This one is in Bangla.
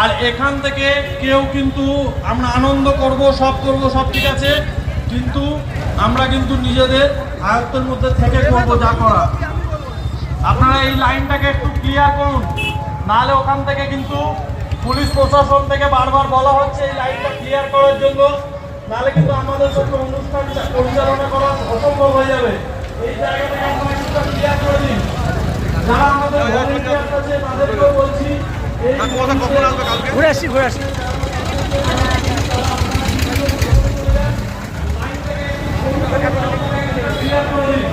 আর এখান থেকে কেউ কিন্তু আমরা আনন্দ করব, সব ঠিক আছে, কিন্তু আমরা কিন্তু নিজেদের আয়ত্তের মধ্যে থেকে করবো যা করা। আপনারা এই লাইনটাকে একটু ক্লিয়ার করুন, নাহলে ওখান থেকে কিন্তু পুলিশ প্রশাসন থেকে বারবার বলা হচ্ছে এই লাইনটা ক্লিয়ার করার জন্য, নাহলে কিন্তু আমাদের জন্য অনুষ্ঠান পরিচালনা করা অসম্ভব হয়ে যাবে। এই জায়গাটাকে আপনারা একটু ক্লিয়ার করে দিন। যারা আমাদের ভলান্টিয়ার আছে তাদেরকেও বলছি ঘুরে আসি ক্লিয়ার করে দিন।